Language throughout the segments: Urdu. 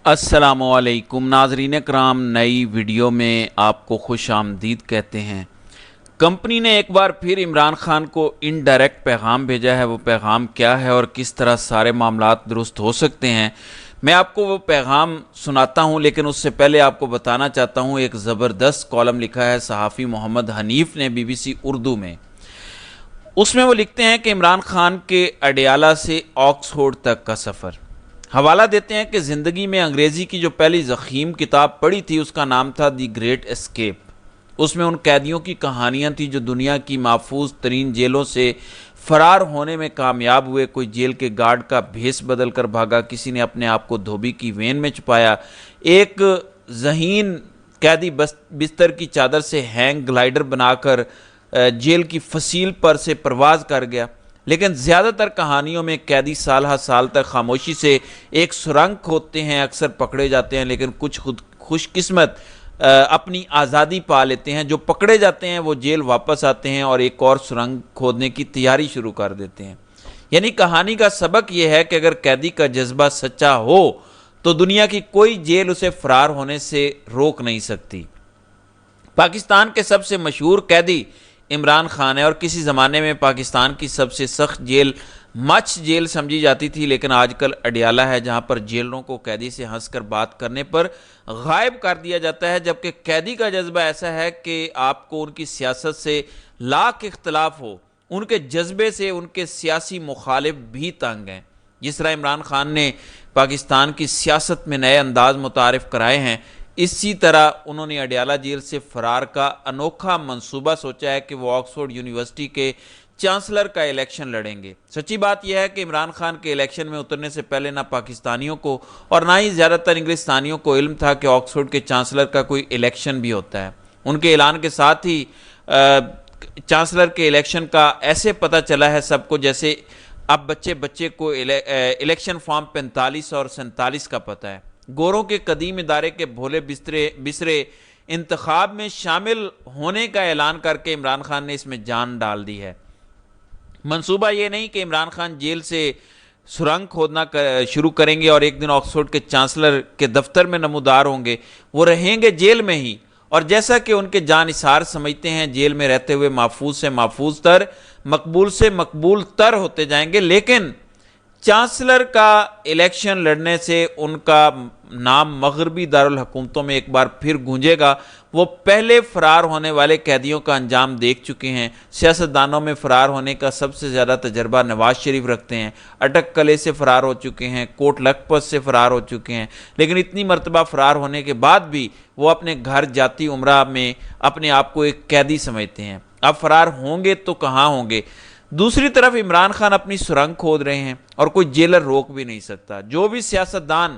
السلام علیکم ناظرین کرام، نئی ویڈیو میں آپ کو خوش آمدید کہتے ہیں۔ کمپنی نے ایک بار پھر عمران خان کو انڈائریکٹ پیغام بھیجا ہے۔ وہ پیغام کیا ہے اور کس طرح سارے معاملات درست ہو سکتے ہیں، میں آپ کو وہ پیغام سناتا ہوں، لیکن اس سے پہلے آپ کو بتانا چاہتا ہوں ایک زبردست کالم لکھا ہے صحافی محمد حنیف نے BBC اردو میں۔ اس میں وہ لکھتے ہیں کہ عمران خان کے اڈیالہ سے آکسفورڈ تک کا سفر۔ حوالہ دیتے ہیں کہ زندگی میں انگریزی کی جو پہلی ضخیم کتاب پڑھی تھی اس کا نام تھا دی گریٹ اسکیپ۔ اس میں ان قیدیوں کی کہانیاں تھیں جو دنیا کی محفوظ ترین جیلوں سے فرار ہونے میں کامیاب ہوئے۔ کوئی جیل کے گارڈ کا بھیس بدل کر بھاگا، کسی نے اپنے آپ کو دھوبی کی وین میں چھپایا، ایک ذہین قیدی بستر کی چادر سے ہینگ گلائیڈر بنا کر جیل کی فصیل پر سے پرواز کر گیا۔ لیکن زیادہ تر کہانیوں میں قیدی سال ہر سال تک خاموشی سے ایک سرنگ کھودتے ہیں، اکثر پکڑے جاتے ہیں، لیکن کچھ خود خوش قسمت اپنی آزادی پا لیتے ہیں۔ جو پکڑے جاتے ہیں وہ جیل واپس آتے ہیں اور ایک اور سرنگ کھودنے کی تیاری شروع کر دیتے ہیں۔ یعنی کہانی کا سبق یہ ہے کہ اگر قیدی کا جذبہ سچا ہو تو دنیا کی کوئی جیل اسے فرار ہونے سے روک نہیں سکتی۔ پاکستان کے سب سے مشہور قیدی عمران خان ہے اور کسی زمانے میں پاکستان کی سب سے سخت جیل مچھ جیل سمجھی جاتی تھی، لیکن آج کل اڈیالہ ہے جہاں پر جیلوں کو قیدی سے ہنس کر بات کرنے پر غائب کر دیا جاتا ہے، جبکہ قیدی کا جذبہ ایسا ہے کہ آپ کو ان کی سیاست سے لاکھ اختلاف ہو، ان کے جذبے سے ان کے سیاسی مخالف بھی تنگ ہیں۔ جس طرح عمران خان نے پاکستان کی سیاست میں نئے انداز متعارف کرائے ہیں، اسی طرح انہوں نے اڈیالہ جیل سے فرار کا انوکھا منصوبہ سوچا ہے کہ وہ آکسفورڈ یونیورسٹی کے چانسلر کا الیکشن لڑیں گے۔ سچی بات یہ ہے کہ عمران خان کے الیکشن میں اترنے سے پہلے نہ پاکستانیوں کو اور نہ ہی زیادہ تر انگلستانیوں کو علم تھا کہ آکسفورڈ کے چانسلر کا کوئی الیکشن بھی ہوتا ہے۔ ان کے اعلان کے ساتھ ہی چانسلر کے الیکشن کا ایسے پتہ چلا ہے سب کو جیسے اب بچے کو الیکشن فارم 45 اور 47 کا پتہ ہے۔ گوروں کے قدیم ادارے کے بھولے بسرے انتخاب میں شامل ہونے کا اعلان کر کے عمران خان نے اس میں جان ڈال دی ہے۔ منصوبہ یہ نہیں کہ عمران خان جیل سے سرنگ کھودنا شروع کریں گے اور ایک دن آکسفورڈ کے چانسلر کے دفتر میں نمودار ہوں گے، وہ رہیں گے جیل میں ہی، اور جیسا کہ ان کے جان نثار سمجھتے ہیں جیل میں رہتے ہوئے محفوظ سے محفوظ تر، مقبول سے مقبول تر ہوتے جائیں گے۔ لیکن چانسلر کا الیکشن لڑنے سے ان کا نام مغربی دارالحکومتوں میں ایک بار پھر گونجے گا۔ وہ پہلے فرار ہونے والے قیدیوں کا انجام دیکھ چکے ہیں۔ سیاستدانوں میں فرار ہونے کا سب سے زیادہ تجربہ نواز شریف رکھتے ہیں، اٹک قلعے سے فرار ہو چکے ہیں، کوٹ لکھپت سے فرار ہو چکے ہیں، لیکن اتنی مرتبہ فرار ہونے کے بعد بھی وہ اپنے گھر جاتی عمرہ میں اپنے آپ کو ایک قیدی سمجھتے ہیں۔ اب فرار ہوں گے تو کہاں ہوں گے؟ دوسری طرف عمران خان اپنی سرنگ کھود رہے ہیں اور کوئی جیلر روک بھی نہیں سکتا۔ جو بھی سیاستدان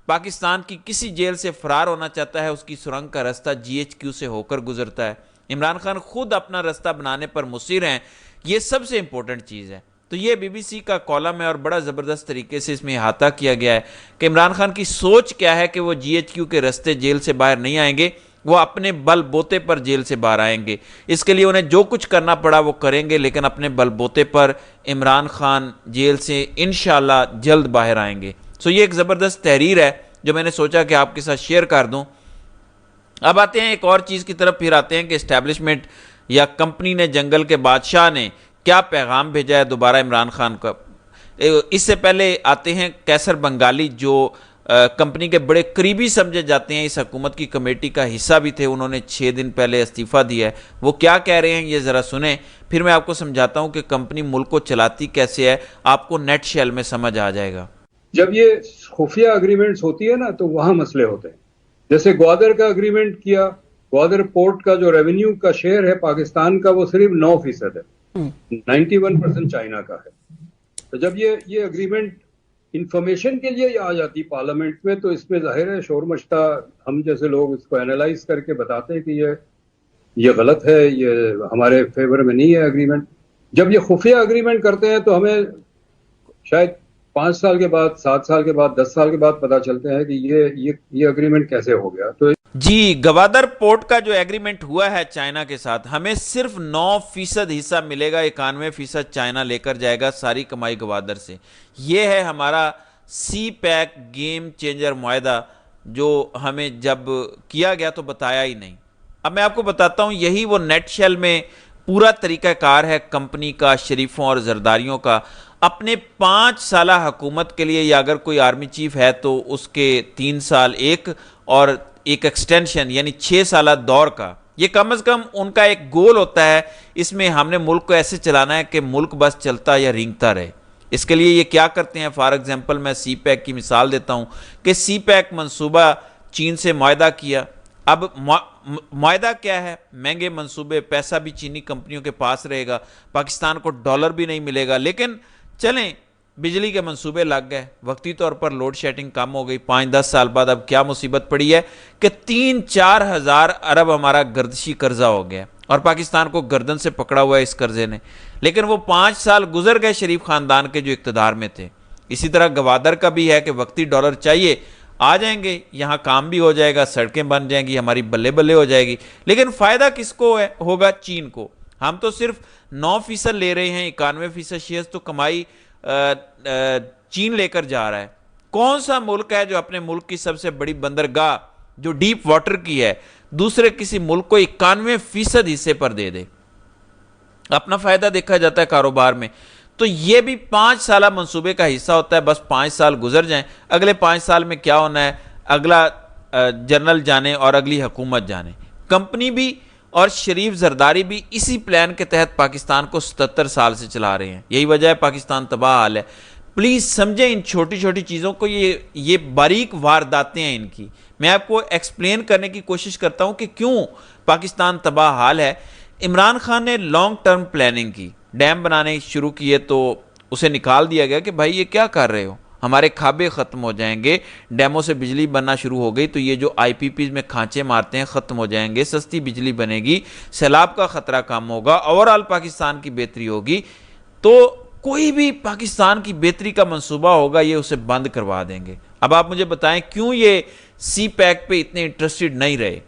پاکستان کی کسی جیل سے فرار ہونا چاہتا ہے اس کی سرنگ کا رستہ GHQ سے ہو کر گزرتا ہے۔ عمران خان خود اپنا رستہ بنانے پر مصر ہیں، یہ سب سے امپورٹنٹ چیز ہے۔ تو یہ BBC کا کالم ہے اور بڑا زبردست طریقے سے اس میں احاطہ کیا گیا ہے کہ عمران خان کی سوچ کیا ہے کہ وہ GHQ کے رستے جیل سے باہر نہیں آئیں گے، وہ اپنے بل بوتے پر جیل سے باہر آئیں گے۔ اس کے لیے انہیں جو کچھ کرنا پڑا وہ کریں گے، لیکن اپنے بل بوتے پر عمران خان جیل سے انشاءاللہ جلد باہر آئیں گے۔ یہ ایک زبردست تحریر ہے جو میں نے سوچا کہ آپ کے ساتھ شیئر کر دوں۔ اب آتے ہیں ایک اور چیز کی طرف، پھر آتے ہیں کہ اسٹیبلشمنٹ یا کمپنی نے جنگل کے بادشاہ نے کیا پیغام بھیجا ہے دوبارہ عمران خان کا۔ اس سے پہلے آتے ہیں قیصر بنگالی جو کمپنی کے بڑے قریبی سمجھے جاتے ہیں، اس حکومت کی کمیٹی کا حصہ بھی تھے، انہوں نے 6 دن پہلے استعفیٰ دیا ہے۔ وہ کیا کہہ رہے ہیں یہ ذرا سنیں، پھر میں آپ کو سمجھاتا ہوں کہ کمپنی ملک کو چلاتی کیسے ہے، آپ کو نیٹ شیل میں سمجھ آ جائے گا۔ جب یہ خفیہ اگریمنٹس ہوتی ہے نا تو وہاں مسئلے ہوتے ہیں۔ جیسے گوادر کا اگریمنٹ کیا، گوادر پورٹ کا جو ریونیو کا شیئر ہے پاکستان کا وہ صرف 9% ہے، 91% چائنا کا ہے۔ تو جب یہ اگریمنٹ انفارمیشن کے لیے آ جاتی پارلیمنٹ میں تو اس میں ظاہر ہے شور مچتا، ہم جیسے لوگ اس کو اینالائز کر کے بتاتے ہیں کہ یہ غلط ہے، یہ ہمارے فیور میں نہیں ہے اگریمنٹ۔ جب یہ خفیہ اگریمنٹ کرتے ہیں تو ہمیں شاید 5 سال کے بعد، 7 سال کے بعد، 10 سال کے بعد پتا چلتے ہیں کہ یہ اگریمنٹ کیسے ہو گیا۔ تو گوادر پورٹ کا جو ایگریمنٹ ہوا ہے چائنا کے ساتھ، ہمیں صرف 9% حصہ ملے گا، 91% چائنا لے کر جائے گا ساری کمائی گوادر سے۔ یہ ہے ہمارا سی پیک گیم چینجر معاہدہ جو ہمیں جب کیا گیا تو بتایا ہی نہیں۔ اب میں آپ کو بتاتا ہوں، یہی وہ نیٹ شیل میں پورا طریقہ کار ہے کمپنی کا، شریفوں اور زرداریوں کا۔ اپنے 5 سالہ حکومت کے لیے، یا اگر کوئی آرمی چیف ہے تو اس کے 3 سال ایک، اور ایک ایکسٹینشن یعنی 6 سالہ دور کا، یہ کم از کم ان کا ایک گول ہوتا ہے۔ اس میں ہم نے ملک کو ایسے چلانا ہے کہ ملک بس چلتا یا رینگتا رہے۔ اس کے لیے یہ کیا کرتے ہیں؟ فار ایگزامپل میں سی پیک کی مثال دیتا ہوں کہ سی پیک منصوبہ چین سے معاہدہ کیا۔ اب معاہدہ کیا ہے؟ مہنگے منصوبے، پیسہ بھی چینی کمپنیوں کے پاس رہے گا، پاکستان کو ڈالر بھی نہیں ملے گا، لیکن چلیں بجلی کے منصوبے لگ گئے، وقتی طور پر لوڈ شیڈنگ کم ہو گئی۔ 5-10 سال بعد اب کیا مصیبت پڑی ہے کہ 3-4 ہزار ارب ہمارا گردشی قرضہ ہو گیا، اور پاکستان کو گردن سے پکڑا ہوا ہے اس قرضے نے۔ لیکن وہ 5 سال گزر گئے شریف خاندان کے جو اقتدار میں تھے۔ اسی طرح گوادر کا بھی ہے کہ وقتی ڈالر چاہیے، آ جائیں گے، یہاں کام بھی ہو جائے گا، سڑکیں بن جائیں گی، ہماری بلے بلے ہو جائے گی، لیکن فائدہ کس کو ہوگا؟ چین کو۔ ہم تو صرف 9% لے رہے ہیں، 91% شیئرز تو کمائی چین لے کر جا رہا ہے۔ کون سا ملک ہے جو اپنے ملک کی سب سے بڑی بندرگاہ جو ڈیپ واٹر کی ہے دوسرے کسی ملک کو 91% حصے پر دے دے؟ اپنا فائدہ دیکھا جاتا ہے کاروبار میں۔ تو یہ بھی 5 سالہ منصوبے کا حصہ ہوتا ہے، بس 5 سال گزر جائیں، اگلے 5 سال میں کیا ہونا ہے اگلا جنرل جانے اور اگلی حکومت جانے۔ کمپنی بھی اور شریف زرداری بھی اسی پلان کے تحت پاکستان کو 77 سال سے چلا رہے ہیں، یہی وجہ ہے پاکستان تباہ حال ہے۔ پلیز سمجھیں ان چھوٹی چھوٹی چیزوں کو، یہ باریک وارداتیں ہیں ان کی۔ میں آپ کو ایکسپلین کرنے کی کوشش کرتا ہوں کہ کیوں پاکستان تباہ حال ہے۔ عمران خان نے لانگ ٹرم پلاننگ کی، ڈیم بنانے شروع کیے تو اسے نکال دیا گیا کہ بھائی یہ کیا کر رہے ہو، ہمارے کھابے ختم ہو جائیں گے، ڈیموں سے بجلی بننا شروع ہو گئی تو یہ جو آئی پی پیز میں کھانچے مارتے ہیں ختم ہو جائیں گے، سستی بجلی بنے گی، سیلاب کا خطرہ کم ہوگا، اوورآل پاکستان کی بہتری ہوگی۔ تو کوئی بھی پاکستان کی بہتری کا منصوبہ ہوگا یہ اسے بند کروا دیں گے۔ اب آپ مجھے بتائیں کیوں یہ سی پیک پہ اتنے انٹرسٹڈ نہیں رہے؟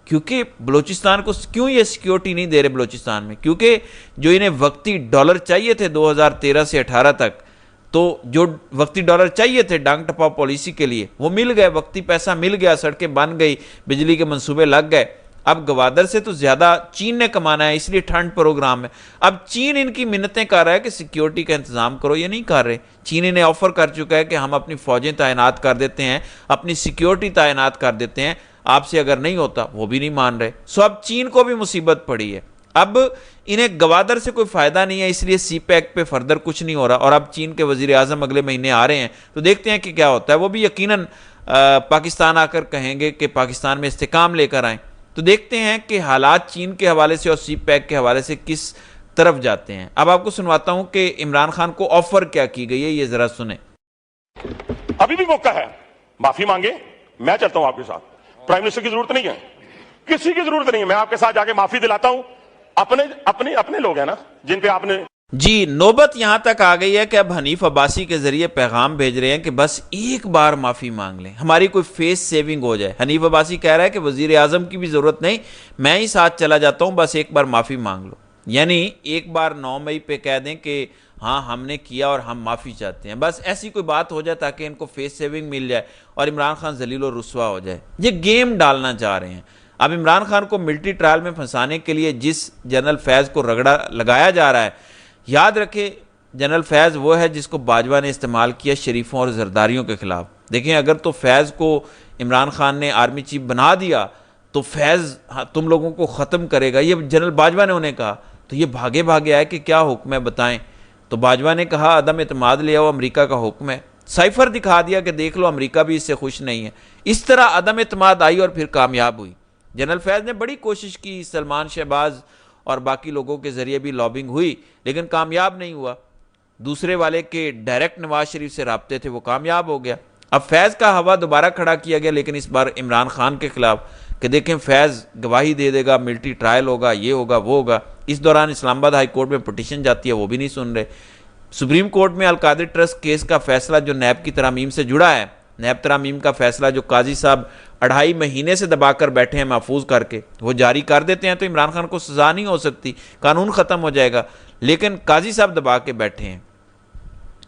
کیونکہ بلوچستان کو کیوں یہ سیکیورٹی نہیں دے رہے بلوچستان میں؟ کیونکہ جو انہیں وقتی ڈالر چاہیے تھے 2013 سے 18 تک، تو جو وقتی ڈالر چاہیے تھے ڈانگ ٹپا پالیسی کے لیے وہ مل گئے، وقتی پیسہ مل گیا، سڑکیں بن گئی، بجلی کے منصوبے لگ گئے۔ اب گوادر سے تو زیادہ چین نے کمانا ہے، اس لیے ٹھنڈ پروگرام ہے۔ اب چین ان کی منتیں کر رہا ہے کہ سیکیورٹی کا انتظام کرو، یہ نہیں کر رہے۔ چین انہیں آفر کر چکا ہے کہ ہم اپنی فوجیں تعینات کر دیتے ہیں، اپنی سیکیورٹی تعینات کر دیتے ہیں، آپ سے اگر نہیں ہوتا، وہ بھی نہیں مان رہے۔ سو اب چین کو بھی مصیبت پڑی ہے۔ اب انہیں گوادر سے کوئی فائدہ نہیں ہے، اس لیے سی پیک پہ فردر کچھ نہیں ہو رہا، اور اب چین کے وزیر اعظم اگلے مہینے آ رہے ہیں تو دیکھتے ہیں کہ کیا ہوتا ہے۔ وہ بھی یقیناً پاکستان آ کر کہیں گے کہ پاکستان میں استحکام لے کر آئیں، تو دیکھتے ہیں کہ حالات چین کے حوالے سے اور سی پیک کے حوالے سے کس طرف جاتے ہیں۔ اب آپ کو سنواتا ہوں کہ عمران خان کو آفر کیا کی گئی ہے، یہ ذرا سنیں۔ ابھی بھی موقع ہے، معافی مانگے، میں چلتا ہوں آپ کے ساتھ، پرائم منسٹر کی ضرورت نہیں ہے، کسی کی ضرورت نہیں ہے، میں آپ کے ساتھ جا کے معافی دلاتا ہوں۔ اپنے لوگ ہیں نا جن پہ آپ نے جی نوبت یہاں تک آ گئی ہے کہ اب حنیف عباسی کے ذریعے پیغام بھیج رہے ہیں کہ بس ایک بار معافی مانگ لیں، ہماری کوئی فیس سیونگ ہو جائے۔ حنیف عباسی کہہ رہا ہے کہ وزیر اعظم کی بھی ضرورت نہیں، میں ہی ساتھ چلا جاتا ہوں، بس ایک بار معافی مانگ لو۔ یعنی ایک بار 9 مئی پہ کہہ دیں کہ ہاں ہم نے کیا اور ہم معافی چاہتے ہیں، بس ایسی کوئی بات ہو جائے تاکہ ان کو فیس سیونگ مل جائے اور عمران خان ذلیل و رسوا ہو جائے۔ یہ گیم ڈالنا چاہ رہے ہیں۔ اب عمران خان کو ملٹری ٹرائل میں پھنسانے کے لیے جس جنرل فیض کو رگڑا لگایا جا رہا ہے، یاد رکھیں جنرل فیض وہ ہے جس کو باجوہ نے استعمال کیا شریفوں اور زرداریوں کے خلاف۔ دیکھیں اگر تو فیض کو عمران خان نے آرمی چیف بنا دیا تو فیض تم لوگوں کو ختم کرے گا، یہ جنرل باجوہ نے انہیں کہا، تو یہ بھاگے بھاگے آئے کہ کیا حکم ہے بتائیں، تو باجوہ نے کہا عدم اعتماد لے آؤ، امریکہ کا حکم ہے، سائفر دکھا دیا کہ دیکھ لو امریکہ بھی اس سے خوش نہیں ہے۔ اس طرح عدم اعتماد آئی اور پھر کامیاب ہوئی۔ جنرل فیض نے بڑی کوشش کی، سلمان شہباز اور باقی لوگوں کے ذریعے بھی لابنگ ہوئی، لیکن کامیاب نہیں ہوا۔ دوسرے والے کے ڈائریکٹ نواز شریف سے رابطے تھے، وہ کامیاب ہو گیا۔ اب فیض کا ہوا دوبارہ کھڑا کیا گیا، لیکن اس بار عمران خان کے خلاف، کہ دیکھیں فیض گواہی دے دے گا، ملٹری ٹرائل ہوگا، یہ ہوگا وہ ہوگا۔ اس دوران اسلام آباد ہائی کورٹ میں پٹیشن جاتی ہے، وہ بھی نہیں سن رہے۔ سپریم کورٹ میں القادر ٹرسٹ کیس کا فیصلہ جو نیب کی ترامیم سے جڑا ہے، نیب ترامیم کا فیصلہ جو قاضی صاحب 2.5 مہینے سے دبا کر بیٹھے ہیں محفوظ کر کے، وہ جاری کر دیتے ہیں تو عمران خان کو سزا نہیں ہو سکتی، قانون ختم ہو جائے گا، لیکن قاضی صاحب دبا کے بیٹھے ہیں۔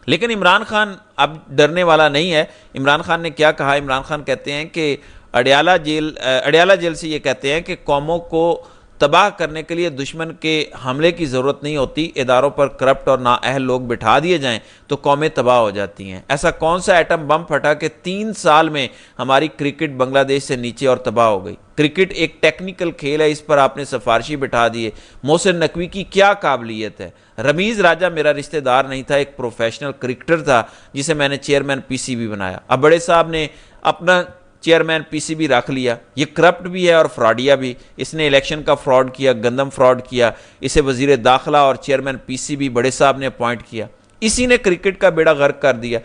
لیکن عمران خان اب ڈرنے والا نہیں ہے. عمران خان نے کیا کہا؟ عمران خان کہتے ہیں کہ اڈیالہ جیل سے یہ کہتے ہیں کہ قوموں کو تباہ کرنے کے لیے دشمن کے حملے کی ضرورت نہیں ہوتی، اداروں پر کرپٹ اور نااہل لوگ بٹھا دیے جائیں تو قومیں تباہ ہو جاتی ہیں. ایسا کون سا ایٹم بم پھٹا کہ 3 سال میں ہماری کرکٹ بنگلہ دیش سے نیچے اور تباہ ہو گئی؟ کرکٹ ایک ٹیکنیکل کھیل ہے، اس پر آپ نے سفارشی بٹھا دیے. محسن نقوی کی کیا قابلیت ہے؟ رمیز راجہ میرا رشتہ دار نہیں تھا، ایک پروفیشنل کرکٹر تھا جسے میں نے چیئرمین پی سی بی بنایا. اب بڑے صاحب نے اپنا چیئرمین پی سی بی رکھ لیا. یہ کرپٹ بھی ہے اور فراڈیا بھی. اس نے الیکشن کا فراڈ کیا، گندم فراڈ کیا. اسے وزیر داخلہ اور چیئرمین پی سی بی بڑے صاحب نے اپوائنٹ کیا. اسی نے کرکٹ کا بیڑا غرق کر دیا.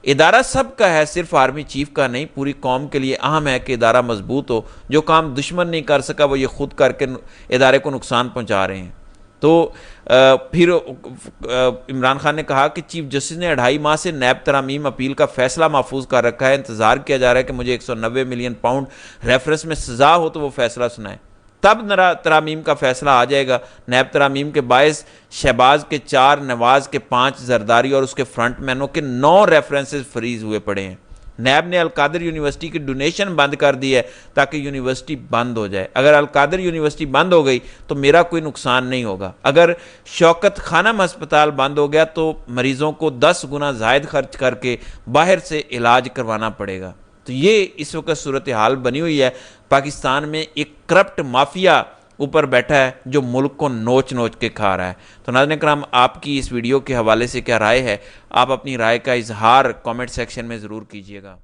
ادارہ سب کا ہے، صرف آرمی چیف کا نہیں. پوری قوم کے لیے اہم ہے کہ ادارہ مضبوط ہو. جو کام دشمن نہیں کر سکا وہ یہ خود کر کے ادارے کو نقصان پہنچا رہے ہیں. تو پھر عمران خان نے کہا کہ چیف جسٹس نے 2.5 ماہ سے نیب ترامیم اپیل کا فیصلہ محفوظ کر رکھا ہے. انتظار کیا جا رہا ہے کہ مجھے 190 ملین پاؤنڈ ریفرنس میں سزا ہو تو وہ فیصلہ سنائے، تب ترامیم کا فیصلہ آ جائے گا. نیب ترامیم کے باعث شہباز کے 4، نواز کے 5، زرداری اور اس کے فرنٹ مینوں کے 9 ریفرنسز فریز ہوئے پڑے ہیں. نیب نے القادر یونیورسٹی کی ڈونیشن بند کر دی ہے تاکہ یونیورسٹی بند ہو جائے. اگر القادر یونیورسٹی بند ہو گئی تو میرا کوئی نقصان نہیں ہوگا. اگر شوکت خانم ہسپتال بند ہو گیا تو مریضوں کو 10 گنا زائد خرچ کر کے باہر سے علاج کروانا پڑے گا. تو یہ اس وقت صورتحال بنی ہوئی ہے. پاکستان میں ایک کرپٹ مافیا اوپر بیٹھا ہے جو ملک کو نوچ نوچ کے کھا رہا ہے. تو ناظرین کرام، آپ کی اس ویڈیو کے حوالے سے کیا رائے ہے؟ آپ اپنی رائے کا اظہار کامنٹ سیکشن میں ضرور کیجیے گا.